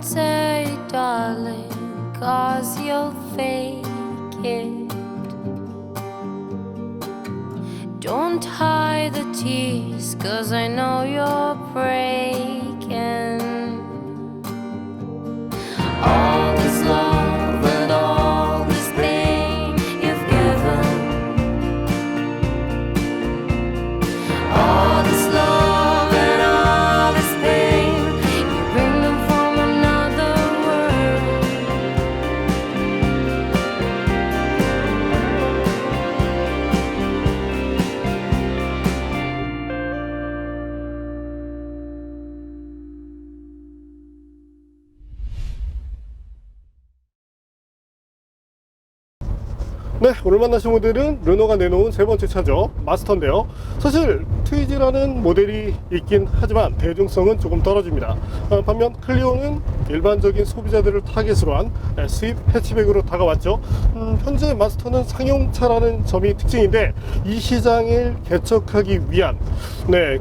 say darling, 'cause you'll fake it. Don't hide the tears, 'cause I know you're breaking. All this love and all this pain you've given, all this love and all this pain, you bring them from another world. 네, 오늘 만나신 모델은 르노가 내놓은 세 번째 차죠. 마스터인데요. 사실 트위지라는 모델이 있긴 하지만 대중성은 조금 떨어집니다. 반면 클리오는 일반적인 소비자들을 타깃으로 한 수입 해치백으로 다가왔죠. 현재 마스터는 상용차라는 점이 특징인데 이 시장을 개척하기 위한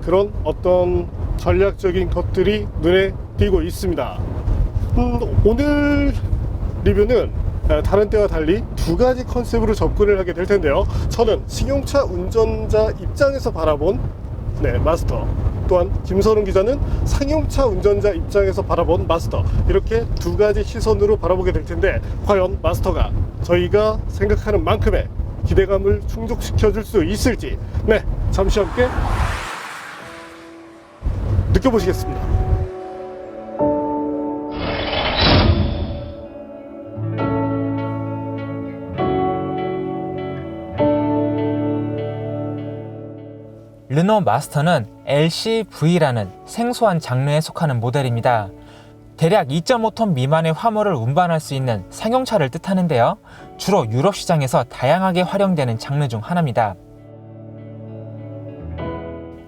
그런 어떤 전략적인 것들이 눈에 띄고 있습니다. 오늘 리뷰는 다른 때와 달리 두 가지 컨셉으로 접근을 하게 될 텐데요. 저는 승용차 운전자 입장에서 바라본 마스터, 또한 김선웅 기자는 상용차 운전자 입장에서 바라본 마스터, 이렇게 두 가지 시선으로 바라보게 될 텐데 과연 마스터가 저희가 생각하는 만큼의 기대감을 충족시켜 줄 수 있을지 잠시 함께 느껴보시겠습니다. 르노 마스터는 LCV라는 생소한 장르에 속하는 모델입니다. 대략 2.5톤 미만의 화물을 운반할 수 있는 상용차를 뜻하는데요. 주로 유럽 시장에서 다양하게 활용되는 장르 중 하나입니다.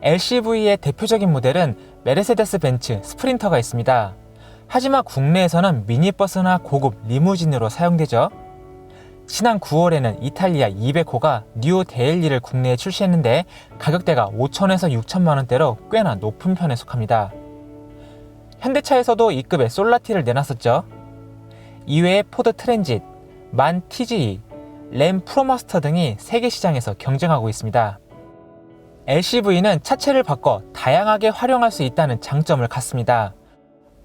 LCV의 대표적인 모델은 메르세데스 벤츠 스프린터가 있습니다. 하지만 국내에서는 미니버스나 고급 리무진으로 사용되죠. 지난 9월에는 이탈리아 200호가 뉴 데일리를 국내에 출시했는데 가격대가 5천에서 6천만 원대로 꽤나 높은 편에 속합니다. 현대차에서도 E급의 솔라티를 내놨었죠. 이외에 포드 트랜짓, 만 TGE, 램 프로마스터 등이 세계 시장에서 경쟁하고 있습니다. LCV는 차체를 바꿔 다양하게 활용할 수 있다는 장점을 갖습니다.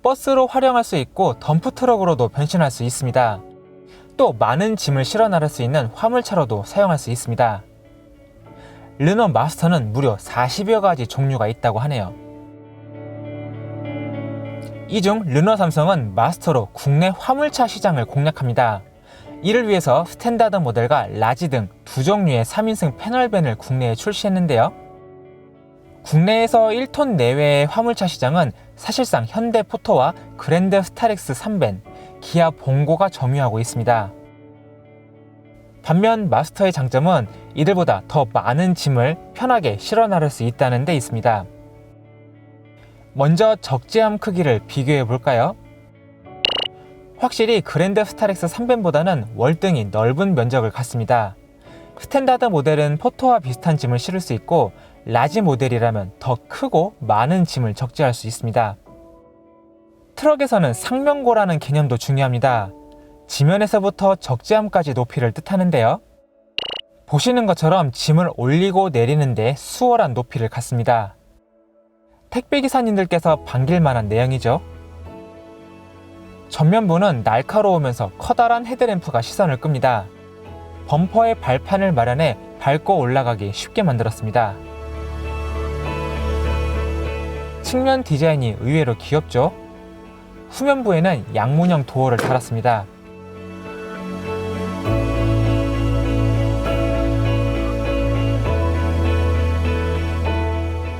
버스로 활용할 수 있고 덤프트럭으로도 변신할 수 있습니다. 또 많은 짐을 실어 나를 수 있는 화물차로도 사용할 수 있습니다. 르노 마스터는 무려 40여 가지 종류가 있다고 하네요. 이 중 르노 삼성은 마스터로 국내 화물차 시장을 공략합니다. 이를 위해서 스탠다드 모델과 라지 등 두 종류의 3인승 패널밴을 국내에 출시했는데요. 국내에서 1톤 내외의 화물차 시장은 사실상 현대 포토와 그랜드 스타렉스 3밴, 기아 봉고가 점유하고 있습니다. 반면 마스터의 장점은 이들보다 더 많은 짐을 편하게 실어 나를 수 있다는 데 있습니다. 먼저 적재함 크기를 비교해 볼까요? 확실히 그랜드 스타렉스 3밴보다는 월등히 넓은 면적을 갖습니다. 스탠다드 모델은 포토와 비슷한 짐을 실을 수 있고 라지 모델이라면 더 크고 많은 짐을 적재할 수 있습니다. 트럭에서는 상명고라는 개념도 중요합니다. 지면에서부터 적재함까지 높이를 뜻하는데요. 보시는 것처럼 짐을 올리고 내리는데 수월한 높이를 갖습니다. 택배기사님들께서 반길 만한 내용이죠. 전면부는 날카로우면서 커다란 헤드램프가 시선을 끕니다. 범퍼에 발판을 마련해 밟고 올라가기 쉽게 만들었습니다. 측면 디자인이 의외로 귀엽죠? 후면부에는 양문형 도어를 달았습니다.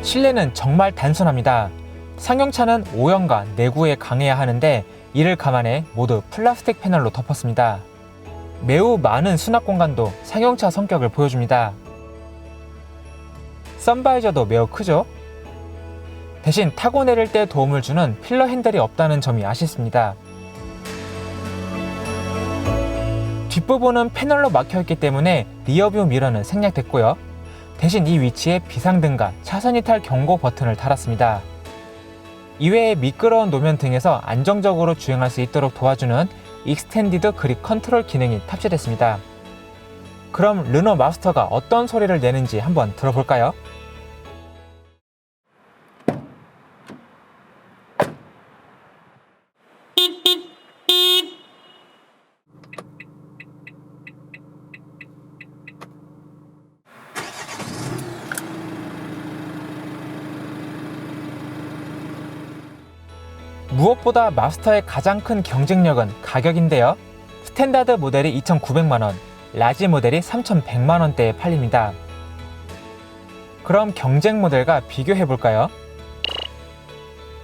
실내는 정말 단순합니다. 상용차는 오형과 내구에 강해야 하는데 이를 감안해 모두 플라스틱 패널로 덮었습니다. 매우 많은 수납 공간도 상용차 성격을 보여줍니다. 선바이저도 매우 크죠? 대신 타고 내릴 때 도움을 주는 필러 핸들이 없다는 점이 아쉽습니다. 뒷부분은 패널로 막혀있기 때문에 리어뷰 미러는 생략됐고요. 대신 이 위치에 비상등과 차선 이탈 경고 버튼을 달았습니다. 이외에 미끄러운 노면 등에서 안정적으로 주행할 수 있도록 도와주는 익스텐디드 그립 컨트롤 기능이 탑재됐습니다. 그럼 르노 마스터가 어떤 소리를 내는지 한번 들어볼까요? 무엇보다 마스터의 가장 큰 경쟁력은 가격인데요. 스탠다드 모델이 2,900만원, 라지 모델이 3,100만원대에 팔립니다. 그럼 경쟁 모델과 비교해볼까요?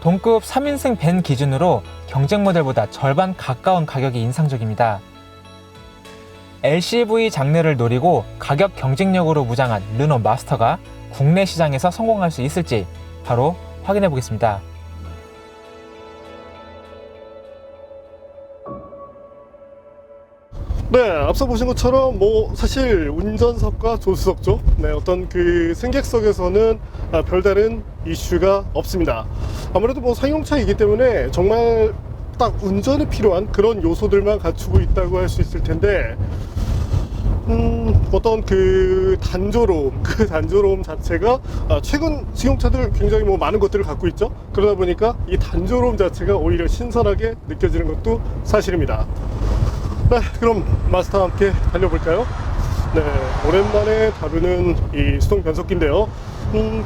동급 3인승 밴 기준으로 경쟁 모델보다 절반 가까운 가격이 인상적입니다. LCV 장르를 노리고 가격 경쟁력으로 무장한 르노 마스터가 국내 시장에서 성공할 수 있을지 바로 확인해 보겠습니다. 네, 앞서 보신 것처럼 사실 운전석과 조수석죠. 네, 어떤 그 승객석에서는 별다른 이슈가 없습니다. 아무래도 상용차이기 때문에 정말 딱 운전에 필요한 그런 요소들만 갖추고 있다고 할 수 있을 텐데, 어떤 그 단조로움 자체가 최근 승용차들 굉장히 많은 것들을 갖고 있죠. 그러다 보니까 이 단조로움 자체가 오히려 신선하게 느껴지는 것도 사실입니다. 네, 그럼 마스터와 함께 달려볼까요? 네, 오랜만에 다루는 이 수동 변속기인데요.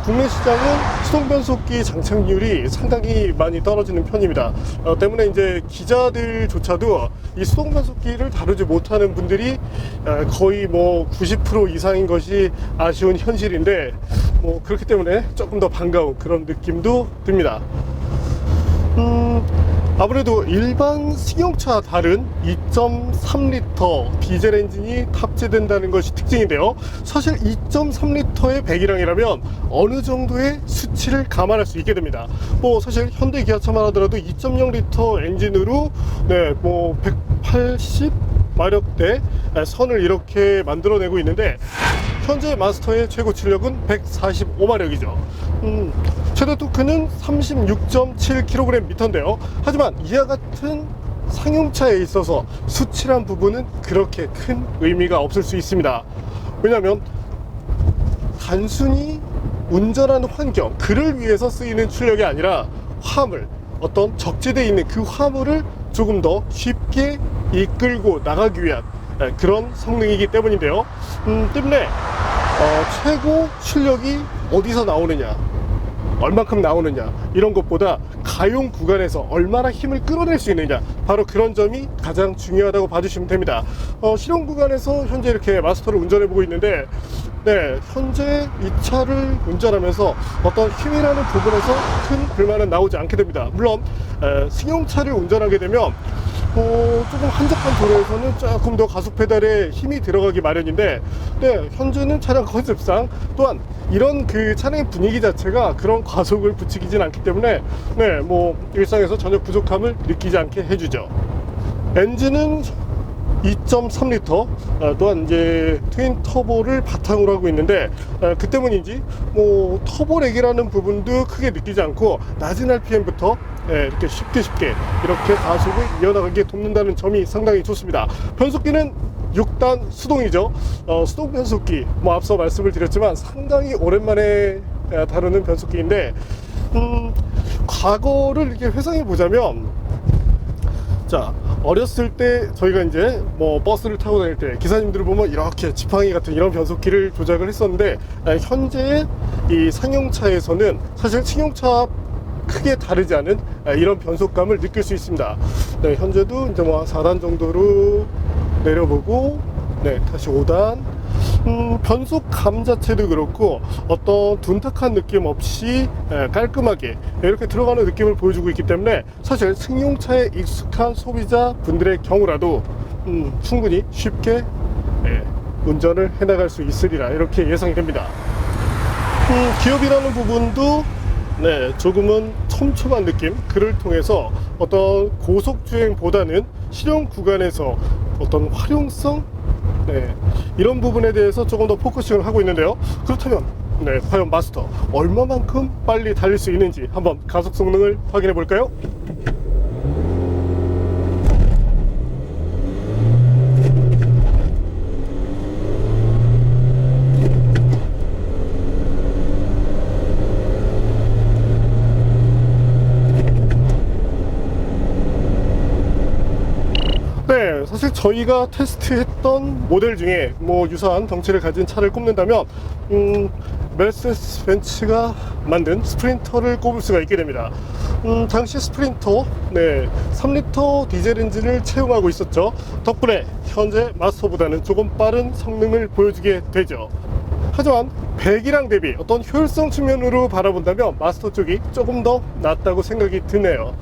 국내 시장은 수동 변속기 장착률이 상당히 많이 떨어지는 편입니다. 때문에 이제 기자들조차도 이 수동 변속기를 다루지 못하는 분들이 거의 90% 이상인 것이 아쉬운 현실인데, 그렇기 때문에 조금 더 반가운 그런 느낌도 듭니다. 아무래도 일반 승용차와 다른 2.3L 디젤 엔진이 탑재된다는 것이 특징인데요. 사실 2.3L의 배기량이라면 어느 정도의 수치를 감안할 수 있게 됩니다. 사실 현대 기아차만 하더라도 2.0L 엔진으로 180 마력대 선을 이렇게 만들어내고 있는데, 현재 마스터의 최고 출력은 145마력이죠. 최대 토크는 36.7kgm인데요. 하지만 이와 같은 상용차에 있어서 수치란 부분은 그렇게 큰 의미가 없을 수 있습니다. 왜냐하면 단순히 운전하는 환경, 그를 위해서 쓰이는 출력이 아니라 화물, 어떤 적재되어 있는 그 화물을 조금 더 쉽게 이끌고 나가기 위한 그런 성능이기 때문인데요. 때문에 최고 출력이 어디서 나오느냐, 얼만큼 나오느냐, 이런 것보다 가용 구간에서 얼마나 힘을 끌어낼 수 있느냐, 바로 그런 점이 가장 중요하다고 봐주시면 됩니다. 실용 구간에서 현재 이렇게 마스터를 운전해 보고 있는데, 네, 현재 이 차를 운전하면서 어떤 힘이라는 부분에서 큰 불만은 나오지 않게 됩니다. 물론 승용차를 운전하게 되면 조금 한적한 도로에서는 조금 더 가속 페달에 힘이 들어가기 마련인데, 네, 현재는 차량 컨셉상 또한 이런 그 차량의 분위기 자체가 그런 과속을 부추기진 않기 때문에, 네, 일상에서 전혀 부족함을 느끼지 않게 해주죠. 엔진은 2.3L, 또한 이제 트윈 터보를 바탕으로 하고 있는데, 그 때문인지 터보렉이라는 부분도 크게 느끼지 않고 낮은 RPM부터 이렇게 쉽게 이렇게 가속을 이어나가게 돕는다는 점이 상당히 좋습니다. 변속기는 6단 수동이죠. 수동 변속기, 앞서 말씀을 드렸지만 상당히 오랜만에 다루는 변속기인데, 과거를 이렇게 회상해 보자면, 자, 어렸을 때 저희가 이제 버스를 타고 다닐 때 기사님들을 보면 이렇게 지팡이 같은 이런 변속기를 조작을 했었는데, 현재 이 상용차에서는 사실 승용차 크게 다르지 않은 이런 변속감을 느낄 수 있습니다. 네, 현재도 이제 4단 정도로 내려보고, 네, 다시 5단. 변속감 자체도 그렇고 어떤 둔탁한 느낌 없이 깔끔하게 이렇게 들어가는 느낌을 보여주고 있기 때문에, 사실 승용차에 익숙한 소비자 분들의 경우라도 충분히 쉽게 운전을 해나갈 수 있으리라 이렇게 예상이 됩니다. 기업이라는 부분도 조금은 촘촘한 느낌, 그를 통해서 어떤 고속주행보다는 실용 구간에서 어떤 활용성, 이런 부분에 대해서 조금 더 포커싱을 하고 있는데요. 그렇다면 네, 과연 마스터 얼마만큼 빨리 달릴 수 있는지 한번 가속 성능을 확인해 볼까요? 네, 사실 저희가 테스트했던 모델 중에 뭐 유사한 덩치를 가진 차를 꼽는다면 메르세데스 벤츠가 만든 스프린터를 꼽을 수가 있게 됩니다. 당시 스프린터 3리터 디젤 엔진을 채용하고 있었죠. 덕분에 현재 마스터보다는 조금 빠른 성능을 보여주게 되죠. 하지만 배기량 대비 어떤 효율성 측면으로 바라본다면 마스터 쪽이 조금 더 낫다고 생각이 드네요.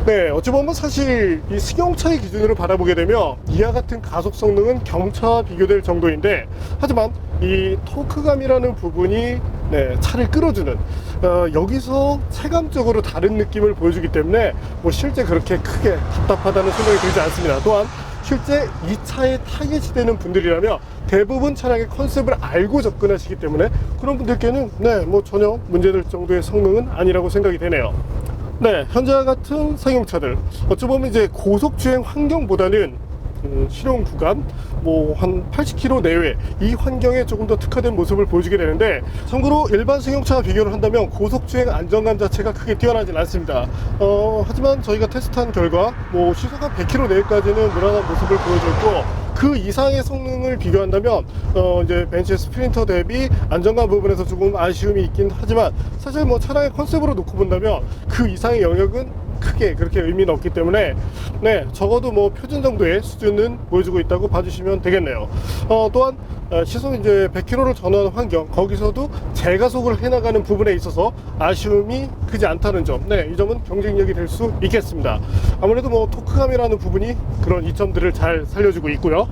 네, 어찌 보면 사실 이 승용차의 기준으로 바라보게 되면 이와 같은 가속 성능은 경차와 비교될 정도인데, 하지만 이 토크감이라는 부분이 차를 끌어주는 여기서 체감적으로 다른 느낌을 보여주기 때문에 뭐 실제 그렇게 크게 답답하다는 생각이 들지 않습니다. 또한 실제 이 차에 타겟이 되는 분들이라면 대부분 차량의 컨셉을 알고 접근하시기 때문에 그런 분들께는 뭐 전혀 문제될 정도의 성능은 아니라고 생각이 되네요. 네, 현재와 같은 승용차들 어찌 보면 이제 고속주행 환경보다는 실용 구간 뭐 한 80km 내외 이 환경에 조금 더 특화된 모습을 보여주게 되는데, 참고로 일반 승용차와 비교를 한다면 고속주행 안정감 자체가 크게 뛰어나진 않습니다. 하지만 저희가 테스트한 결과 뭐 시속 한 100km 내외까지는 무난한 모습을 보여줬고, 그 이상의 성능을 비교한다면 이제 벤츠의 스프린터 대비 안정감 부분에서 조금 아쉬움이 있긴 하지만, 사실 뭐 차량의 컨셉으로 놓고 본다면 그 이상의 영역은 크게 그렇게 의미는 없기 때문에 적어도 뭐 표준 정도의 수준은 보여주고 있다고 봐주시면 되겠네요. 또한 시속 이제 100km를 전후하는 환경, 거기서도 제가속을 해나가는 부분에 있어서 아쉬움이 크지 않다는 점, 이 점은 경쟁력이 될 수 있겠습니다. 아무래도 뭐 토크감이라는 부분이 그런 이점들을 잘 살려주고 있고요.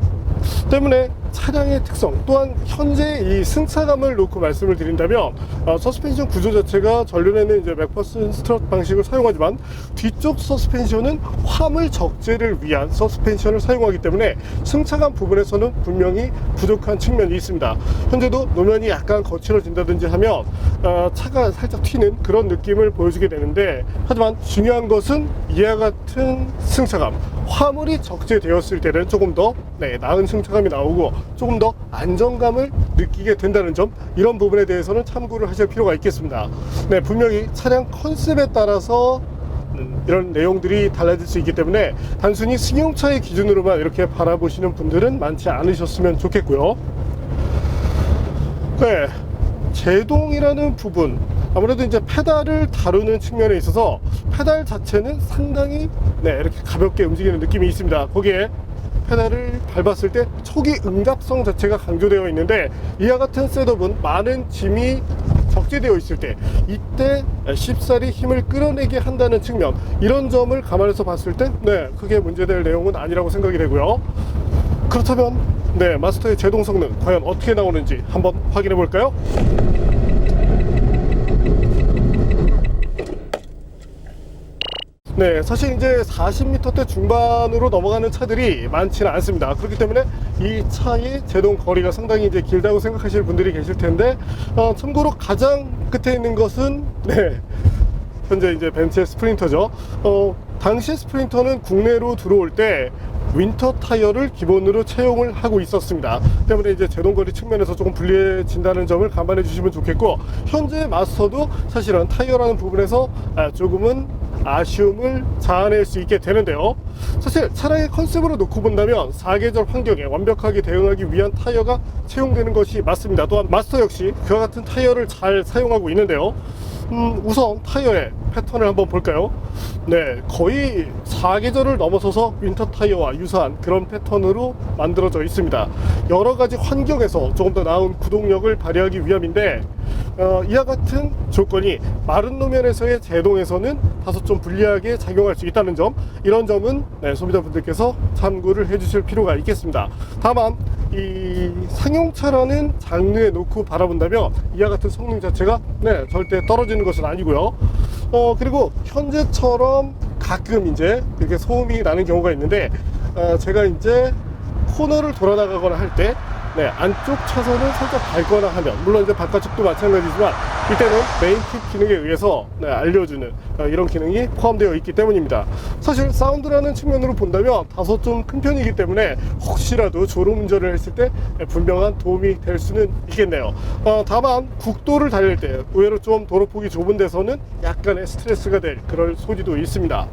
때문에 차량의 특성, 또한 현재 이 승차감을 놓고 말씀을 드린다면 서스펜션 구조 자체가 전륜에는 이제 맥퍼슨 스트럿 방식을 사용하지만 뒤쪽 서스펜션은 화물 적재를 위한 서스펜션을 사용하기 때문에 승차감 부분에서는 분명히 부족한 측면이 있습니다. 현재도 노면이 약간 거칠어진다든지 하면 차가 살짝 튀는 그런 느낌을 보여주게 되는데, 하지만 중요한 것은 이와 같은 승차감, 화물이 적재되었을 때는 조금 더 나은 승차감이 나오고 조금 더 안정감을 느끼게 된다는 점, 이런 부분에 대해서는 참고를 하실 필요가 있겠습니다. 분명히 차량 컨셉에 따라서 이런 내용들이 달라질 수 있기 때문에 단순히 승용차의 기준으로만 이렇게 바라보시는 분들은 많지 않으셨으면 좋겠고요. 제동이라는 부분, 아무래도 이제 페달을 다루는 측면에 있어서 페달 자체는 상당히 이렇게 가볍게 움직이는 느낌이 있습니다. 거기에 페달을 밟았을 때 초기 응답성 자체가 강조되어 있는데, 이와 같은 셋업은 많은 짐이 적재되어 있을 때 이때 쉽사리 힘을 끌어내게 한다는 측면, 이런 점을 감안해서 봤을 때 크게 문제될 내용은 아니라고 생각이 되고요. 그렇다면 마스터의 제동 성능 과연 어떻게 나오는지 한번 확인해 볼까요? 사실 이제 40m대 중반으로 넘어가는 차들이 많지는 않습니다. 그렇기 때문에 이 차의 제동 거리가 상당히 이제 길다고 생각하실 분들이 계실 텐데, 참고로 가장 끝에 있는 것은 현재 이제 벤츠의 스프린터죠. 당시 스프린터는 국내로 들어올 때 윈터 타이어를 기본으로 채용을 하고 있었습니다. 때문에 이제 제동거리 측면에서 조금 불리해진다는 점을 감안해 주시면 좋겠고, 현재 마스터도 사실은 타이어라는 부분에서 조금은 아쉬움을 자아낼 수 있게 되는데요. 사실 차량의 컨셉으로 놓고 본다면 사계절 환경에 완벽하게 대응하기 위한 타이어가 채용되는 것이 맞습니다. 또한 마스터 역시 그와 같은 타이어를 잘 사용하고 있는데요. 우선 타이어의 패턴을 한번 볼까요? 거의 사계절을 넘어서서 윈터 타이어와 유사한 그런 패턴으로 만들어져 있습니다. 여러 가지 환경에서 조금 더 나은 구동력을 발휘하기 위함인데, 이와 같은 조건이 마른 노면에서의 제동에서는 다소 좀 불리하게 작용할 수 있다는 점, 이런 점은 소비자분들께서 참고를 해주실 필요가 있겠습니다. 다만 이 상용차라는 장르에 놓고 바라본다면 이와 같은 성능 자체가 절대 떨어지는 것은 아니고요. 그리고 현재처럼 가끔 이제 이렇게 소음이 나는 경우가 있는데, 제가 이제 코너를 돌아 나가거나 할 때 네, 안쪽 차선을 살짝 밟거나 하면, 물론 이제 바깥쪽도 마찬가지지만 이때는 메인 킥 기능에 의해서 알려주는 이런 기능이 포함되어 있기 때문입니다. 사실 사운드라는 측면으로 본다면 다소 좀 큰 편이기 때문에 혹시라도 졸음 운전을 했을 때 분명한 도움이 될 수는 있겠네요. 다만 국도를 달릴 때 의외로 좀 도로폭이 좁은 데서는 약간의 스트레스가 될 그럴 소지도 있습니다.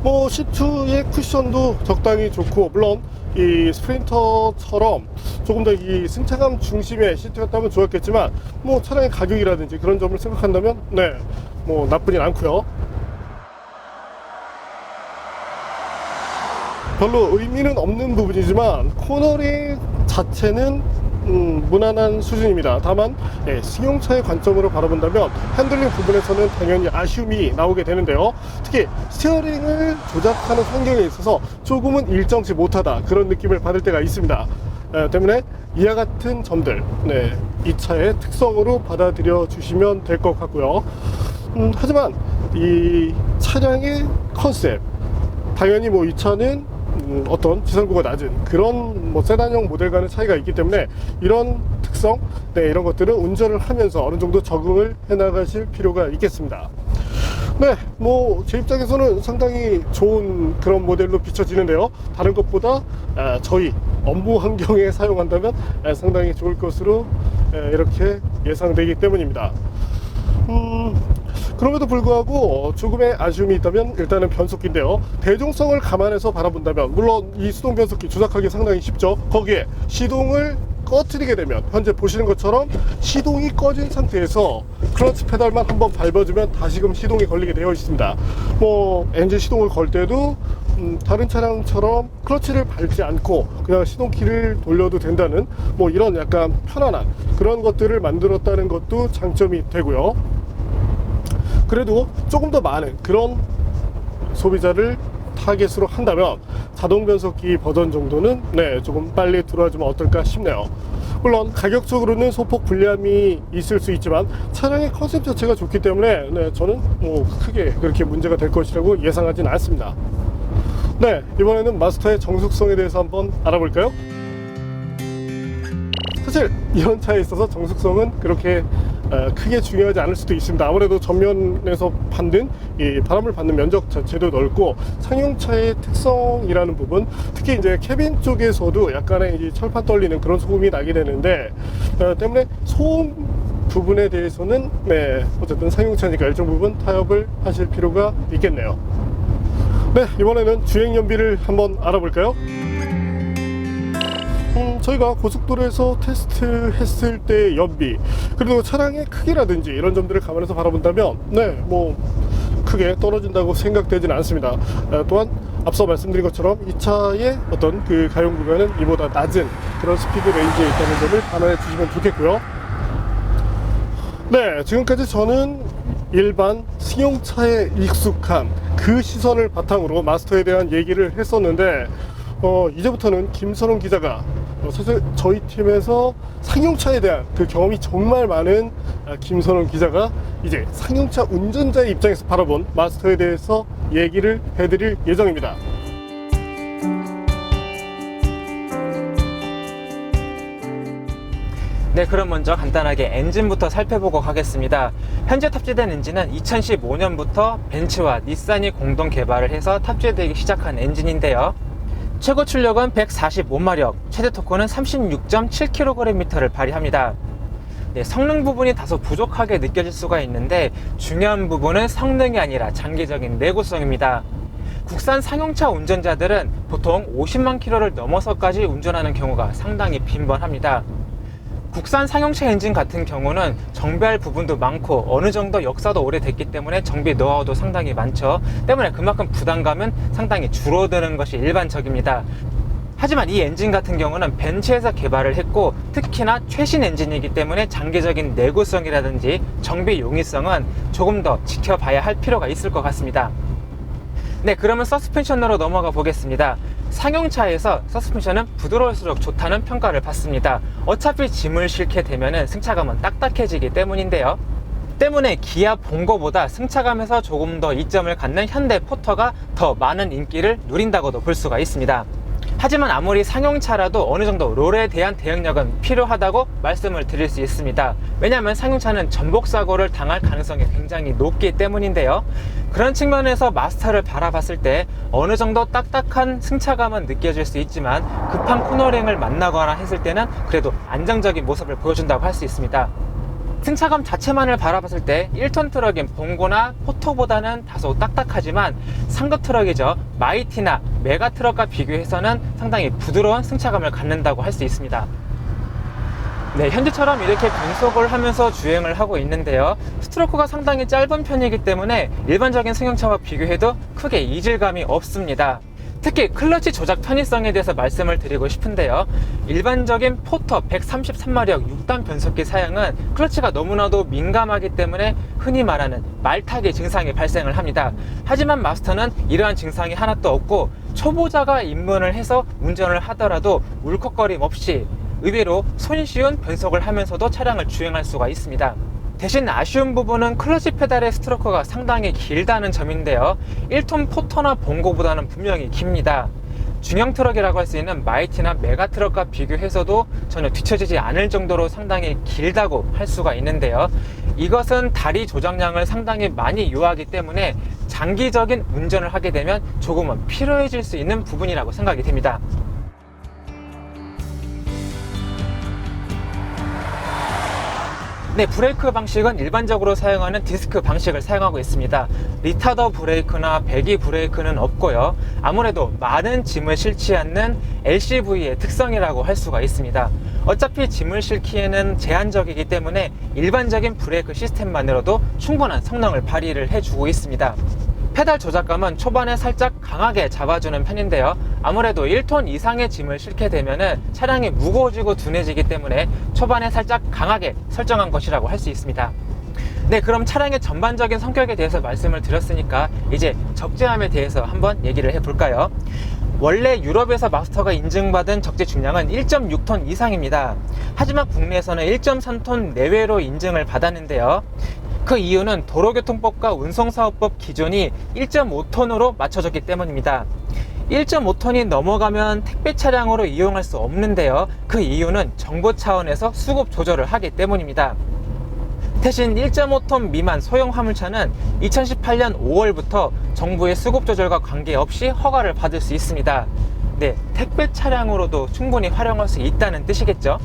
뭐 시트의 쿠션도 적당히 좋고, 물론 이 스프린터처럼 조금 더 이 승차감 중심의 시트였다면 좋았겠지만, 뭐 차량의 가격이라든지 그런 점을 생각한다면 네, 뭐 나쁘진 않고요. 별로 의미는 없는 부분이지만 코너링 자체는 무난한 수준입니다. 다만 승용차의 관점으로 바라본다면 핸들링 부분에서는 당연히 아쉬움이 나오게 되는데요. 특히 스티어링을 조작하는 환경에 있어서 조금은 일정치 못하다, 그런 느낌을 받을 때가 있습니다. 때문에 이와 같은 점들, 이 차의 특성으로 받아들여 주시면 될 것 같고요. 하지만 이 차량의 컨셉, 당연히 뭐 이 차는 어떤 지상고가 낮은 그런 뭐 세단형 모델과는 차이가 있기 때문에 이런 특성, 이런 것들은 운전을 하면서 어느 정도 적응을 해 나가실 필요가 있겠습니다. 네, 뭐 제 입장에서는 상당히 좋은 그런 모델로 비춰지는데요. 다른 것보다 저희 업무 환경에 사용한다면 상당히 좋을 것으로 이렇게 예상되기 때문입니다. 그럼에도 불구하고 조금의 아쉬움이 있다면 일단은 변속기인데요. 대중성을 감안해서 바라본다면 물론 이 수동 변속기 조작하기 상당히 쉽죠. 거기에 시동을 꺼트리게 되면 현재 보시는 것처럼 시동이 꺼진 상태에서 클러치 페달만 한번 밟아주면 다시금 시동이 걸리게 되어 있습니다. 뭐 엔진 시동을 걸 때도 다른 차량처럼 클러치를 밟지 않고 그냥 시동키를 돌려도 된다는 뭐 이런 약간 편안한 그런 것들을 만들었다는 것도 장점이 되고요. 그래도 조금 더 많은 그런 소비자를 타겟으로 한다면 자동 변속기 버전 정도는 조금 빨리 들어와주면 어떨까 싶네요. 물론 가격적으로는 소폭 불리함이 있을 수 있지만 차량의 컨셉 자체가 좋기 때문에 저는 뭐 크게 그렇게 문제가 될 것이라고 예상하진 않습니다. 이번에는 마스터의 정숙성에 대해서 한번 알아볼까요? 사실 이런 차에 있어서 정숙성은 그렇게 크게 중요하지 않을 수도 있습니다. 아무래도 전면에서 받는 이 바람을 받는 면적 자체도 넓고 상용차의 특성이라는 부분, 특히 이제 캐빈 쪽에서도 약간의 이 철판 떨리는 그런 소음이 나게 되는데 때문에 소음 부분에 대해서는 어쨌든 상용차니까 일정 부분 타협을 하실 필요가 있겠네요. 이번에는 주행 연비를 한번 알아볼까요? 저희가 고속도로에서 테스트 했을 때 연비, 그리고 차량의 크기라든지 이런 점들을 감안해서 바라본다면 뭐 크게 떨어진다고 생각되지는 않습니다. 또한 앞서 말씀드린 것처럼 이 차의 어떤 그 가용 구간은 이보다 낮은 그런 스피드 레인지에 있다는 점을 감안해 주시면 좋겠고요. 지금까지 저는 일반 승용차에 익숙한 그 시선을 바탕으로 마스터에 대한 얘기를 했었는데 이제부터는 김선홍 기자가 사실 저희 팀에서 상용차에 대한 그 경험이 정말 많은 김선홍 기자가 이제 상용차 운전자의 입장에서 바라본 마스터에 대해서 얘기를 해드릴 예정입니다. 그럼 먼저 간단하게 엔진부터 살펴보고 가겠습니다. 현재 탑재된 엔진은 2015년부터 벤츠와 닛산이 공동 개발을 해서 탑재되기 시작한 엔진인데요. 최고 출력은 145마력, 최대 토크는 36.7kgm를 발휘합니다. 성능 부분이 다소 부족하게 느껴질 수가 있는데 중요한 부분은 성능이 아니라 장기적인 내구성입니다. 국산 상용차 운전자들은 보통 50만 킬로를 넘어서까지 운전하는 경우가 상당히 빈번합니다. 국산 상용차 엔진 같은 경우는 정비할 부분도 많고 어느 정도 역사도 오래됐기 때문에 정비 노하우도 상당히 많죠. 때문에 그만큼 부담감은 상당히 줄어드는 것이 일반적입니다. 하지만 이 엔진 같은 경우는 벤츠에서 개발을 했고 특히나 최신 엔진이기 때문에 장기적인 내구성이라든지 정비 용이성은 조금 더 지켜봐야 할 필요가 있을 것 같습니다. 그러면 서스펜션으로 넘어가 보겠습니다. 상용차에서 서스펜션은 부드러울수록 좋다는 평가를 받습니다. 어차피 짐을 싣게 되면 승차감은 딱딱해지기 때문인데요. 때문에 기아 봉고보다 승차감에서 조금 더 이점을 갖는 현대 포터가 더 많은 인기를 누린다고도 볼 수가 있습니다. 하지만 아무리 상용차라도 어느 정도 롤에 대한 대응력은 필요하다고 말씀을 드릴 수 있습니다. 왜냐하면 상용차는 전복 사고를 당할 가능성이 굉장히 높기 때문인데요. 그런 측면에서 마스터를 바라봤을 때 어느 정도 딱딱한 승차감은 느껴질 수 있지만 급한 코너링을 만나거나 했을 때는 그래도 안정적인 모습을 보여준다고 할 수 있습니다. 승차감 자체만을 바라봤을 때 1톤 트럭인 봉고나 포토보다는 다소 딱딱하지만 상급 트럭이죠. 마이티나 메가 트럭과 비교해서는 상당히 부드러운 승차감을 갖는다고 할 수 있습니다. 네, 현재처럼 이렇게 변속을 하면서 주행을 하고 있는데요. 스트로크가 상당히 짧은 편이기 때문에 일반적인 승용차와 비교해도 크게 이질감이 없습니다. 특히 클러치 조작 편의성에 대해서 말씀을 드리고 싶은데요. 일반적인 포터 133마력 6단 변속기 사양은 클러치가 너무나도 민감하기 때문에 흔히 말하는 말타기 증상이 발생을 합니다. 하지만 마스터는 이러한 증상이 하나도 없고 초보자가 입문을 해서 운전을 하더라도 울컥거림 없이 의외로 손쉬운 변속을 하면서도 차량을 주행할 수가 있습니다. 대신 아쉬운 부분은 클러치 페달의 스트로크가 상당히 길다는 점인데요. 1톤 포터나 봉고보다는 분명히 깁니다. 중형 트럭이라고 할 수 있는 마이티나 메가 트럭과 비교해서도 전혀 뒤처지지 않을 정도로 상당히 길다고 할 수가 있는데요. 이것은 다리 조작량을 상당히 많이 요하기 때문에 장기적인 운전을 하게 되면 조금은 피로해질 수 있는 부분이라고 생각이 됩니다. 네, 브레이크 방식은 일반적으로 사용하는 디스크 방식을 사용하고 있습니다. 리타더 브레이크나 배기 브레이크는 없고요. 아무래도 많은 짐을 실지 않는 LCV의 특성이라고 할 수가 있습니다. 어차피 짐을 싣기에는 제한적이기 때문에 일반적인 브레이크 시스템만으로도 충분한 성능을 발휘를 해주고 있습니다. 페달 조작감은 초반에 살짝 강하게 잡아주는 편인데요. 아무래도 1톤 이상의 짐을 싣게 되면 차량이 무거워지고 둔해지기 때문에 초반에 살짝 강하게 설정한 것이라고 할 수 있습니다. 네, 그럼 차량의 전반적인 성격에 대해서 말씀을 드렸으니까 이제 적재함에 대해서 한번 얘기를 해볼까요? 원래 유럽에서 마스터가 인증받은 적재 중량은 1.6톤 이상입니다. 하지만 국내에서는 1.3톤 내외로 인증을 받았는데요. 그 이유는 도로교통법과 운송사업법 기준이 1.5톤으로 맞춰졌기 때문입니다. 1.5톤이 넘어가면 택배 차량으로 이용할 수 없는데요. 그 이유는 정부 차원에서 수급 조절을 하기 때문입니다. 대신 1.5톤 미만 소형 화물차는 2018년 5월부터 정부의 수급 조절과 관계없이 허가를 받을 수 있습니다. 네, 택배 차량으로도 충분히 활용할 수 있다는 뜻이겠죠.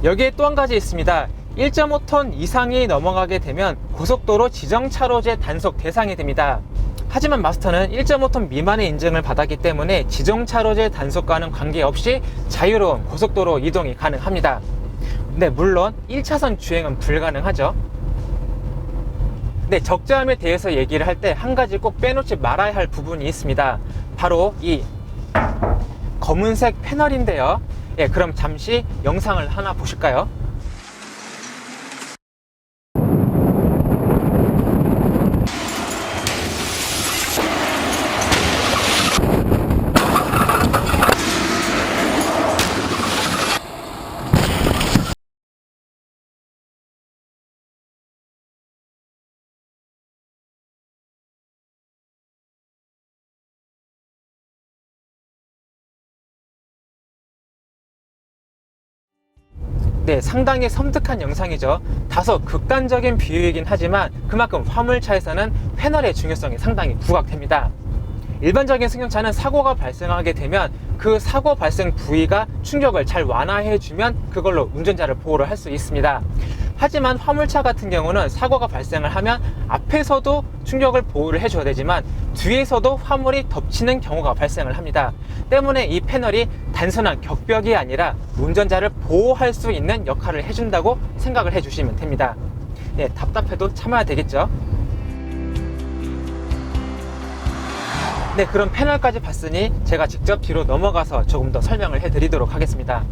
여기에 또 한 가지 있습니다. 1.5톤 이상이 넘어가게 되면 고속도로 지정차로제 단속 대상이 됩니다. 하지만 마스터는 1.5톤 미만의 인증을 받았기 때문에 지정차로제 단속과는 관계없이 자유로운 고속도로 이동이 가능합니다. 네, 물론 1차선 주행은 불가능하죠. 네, 적재함에 대해서 얘기를 할 때 한 가지 꼭 빼놓지 말아야 할 부분이 있습니다. 바로 이 검은색 패널인데요. 예, 그럼 잠시 영상을 하나 보실까요? 네, 상당히 섬뜩한 영상이죠. 다소 극단적인 비유이긴 하지만 그만큼 화물차에서는 패널의 중요성이 상당히 부각됩니다. 일반적인 승용차는 사고가 발생하게 되면 그 사고 발생 부위가 충격을 잘 완화해주면 그걸로 운전자를 보호를 할 수 있습니다. 하지만 화물차 같은 경우는 사고가 발생을 하면 앞에서도 충격을 보호를 해줘야 되지만 뒤에서도 화물이 덮치는 경우가 발생을 합니다. 때문에 이 패널이 단순한 격벽이 아니라 운전자를 보호할 수 있는 역할을 해준다고 생각을 해주시면 됩니다. 네, 답답해도 참아야 되겠죠. 네, 그럼 패널까지 봤으니 제가 직접 뒤로 넘어가서 조금 더 설명을 해드리도록 하겠습니다.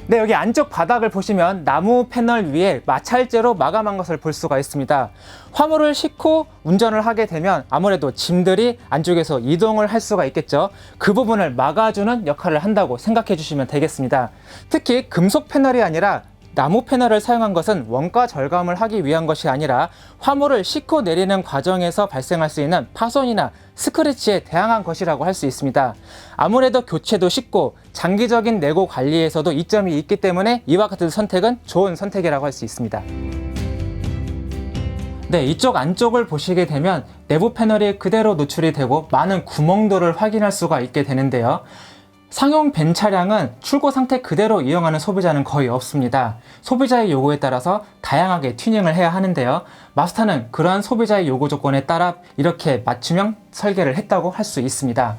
네, 여기 안쪽 바닥을 보시면 나무 패널 위에 마찰재로 마감한 것을 볼 수가 있습니다. 화물을 싣고 운전을 하게 되면 아무래도 짐들이 안쪽에서 이동을 할 수가 있겠죠. 그 부분을 막아주는 역할을 한다고 생각해 주시면 되겠습니다. 특히 금속 패널이 아니라 나무 패널을 사용한 것은 원가 절감을 하기 위한 것이 아니라 화물을 싣고 내리는 과정에서 발생할 수 있는 파손이나 스크래치에 대항한 것이라고 할 수 있습니다. 아무래도 교체도 쉽고 장기적인 내고 관리에서도 이점이 있기 때문에 이와 같은 선택은 좋은 선택이라고 할 수 있습니다. 네, 이쪽 안쪽을 보시게 되면 내부 패널이 그대로 노출이 되고 많은 구멍들을 확인할 수가 있게 되는데요. 상용 벤 차량은 출고 상태 그대로 이용하는 소비자는 거의 없습니다. 소비자의 요구에 따라서 다양하게 튜닝을 해야 하는데요. 마스터는 그러한 소비자의 요구 조건에 따라 이렇게 맞춤형 설계를 했다고 할 수 있습니다.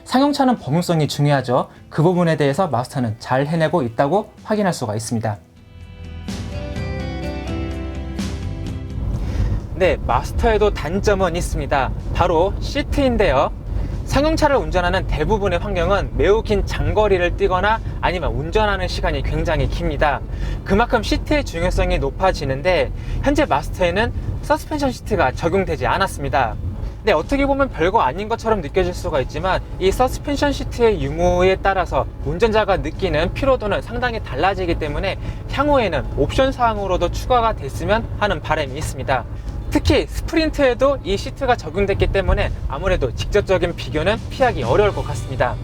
상용차는 범용성이 중요하죠. 그 부분에 대해서 마스터는 잘 해내고 있다고 확인할 수가 있습니다. 네, 마스터에도 단점은 있습니다. 바로 시트인데요. 상용차를 운전하는 대부분의 환경은 매우 긴 장거리를 뛰거나 아니면 운전하는 시간이 굉장히 깁니다. 그만큼 시트의 중요성이 높아지는데 현재 마스터에는 서스펜션 시트가 적용되지 않았습니다. 네, 어떻게 보면 별거 아닌 것처럼 느껴질 수가 있지만 이 서스펜션 시트의 유무에 따라서 운전자가 느끼는 피로도는 상당히 달라지기 때문에 향후에는 옵션 사항으로도 추가가 됐으면 하는 바람이 있습니다. 특히 스프린트에도 이 시트가 적용됐기 때문에 아무래도 직접적인 비교는 피하기 어려울 것 같습니다.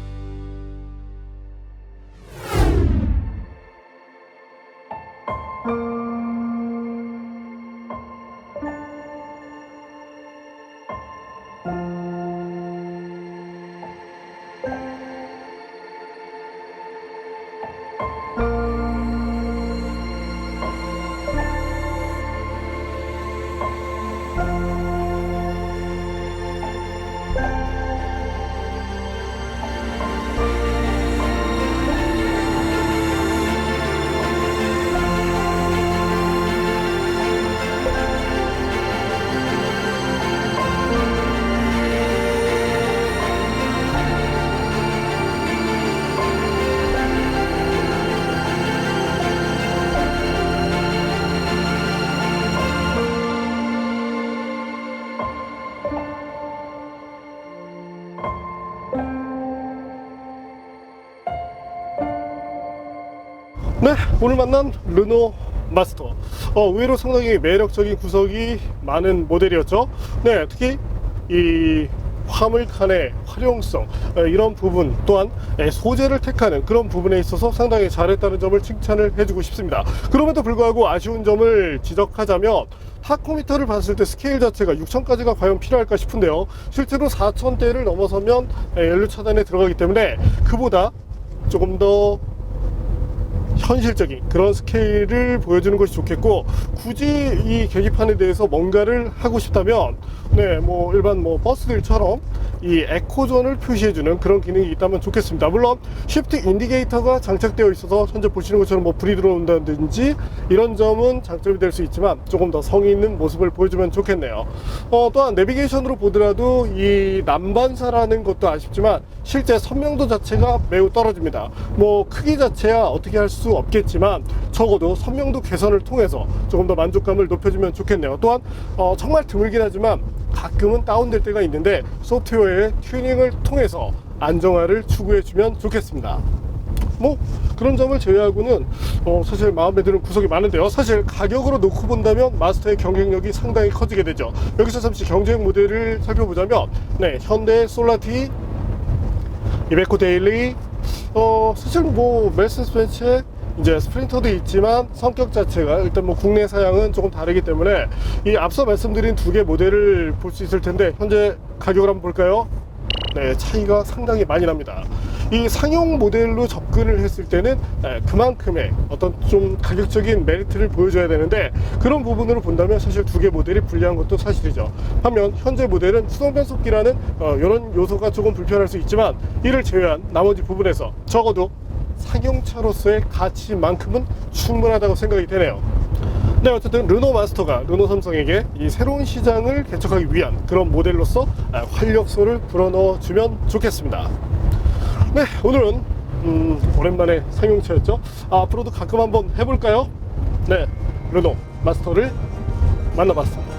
네, 오늘 만난 르노 마스터, 의외로 상당히 매력적인 구석이 많은 모델이었죠. 네, 특히 이 화물칸의 활용성, 이런 부분 또한 소재를 택하는 그런 부분에 있어서 상당히 잘했다는 점을 칭찬을 해주고 싶습니다. 그럼에도 불구하고 아쉬운 점을 지적하자면 타코미터를 봤을 때 스케일 자체가 6000까지가 과연 필요할까 싶은데요. 실제로 4000대를 넘어서면 연료 차단에 들어가기 때문에 그보다 조금 더 현실적인 그런 스케일을 보여주는 것이 좋겠고, 굳이 이 계기판에 대해서 뭔가를 하고 싶다면 일반 버스들처럼 이 에코존을 표시해주는 그런 기능이 있다면 좋겠습니다. 물론 쉬프트 인디게이터가 장착되어 있어서 현재 보시는 것처럼 불이 들어온다든지 이런 점은 장점이 될 수 있지만 조금 더 성의 있는 모습을 보여주면 좋겠네요. 또한 내비게이션으로 보더라도 이 난반사라는 것도 아쉽지만 실제 선명도 자체가 매우 떨어집니다. 크기 자체야 어떻게 할 수 없겠지만 적어도 선명도 개선을 통해서 조금 더 만족감을 높여주면 좋겠네요. 또한 정말 드물긴 하지만 가끔은 다운될 때가 있는데 소프트웨어의 튜닝을 통해서 안정화를 추구해주면 좋겠습니다. 그런 점을 제외하고는 사실 마음에 드는 구석이 많은데요. 사실 가격으로 놓고 본다면 마스터의 경쟁력이 상당히 커지게 되죠. 여기서 잠시 경쟁 모델을 살펴보자면 현대 솔라티, 이베코 데일리, 사실 메르세데스 벤츠의 이제 스프린터도 있지만 성격 자체가 일단 국내 사양은 조금 다르기 때문에 이 앞서 말씀드린 두 개 모델을 볼 수 있을 텐데 현재 가격을 한번 볼까요? 네, 차이가 상당히 많이 납니다. 이 상용 모델로 접근을 했을 때는 그만큼의 어떤 좀 가격적인 메리트를 보여줘야 되는데 그런 부분으로 본다면 사실 두 개 모델이 불리한 것도 사실이죠. 반면 현재 모델은 수동 변속기라는 이런 요소가 조금 불편할 수 있지만 이를 제외한 나머지 부분에서 적어도 상용차로서의 가치만큼은 충분하다고 생각이 되네요. 네, 어쨌든 르노 마스터가 르노 삼성에게 이 새로운 시장을 개척하기 위한 그런 모델로서 활력소를 불어넣어 주면 좋겠습니다. 네, 오늘은 오랜만에 상용차였죠. 앞으로도 가끔 한번 해볼까요? 네, 르노 마스터를 만나봤습니다.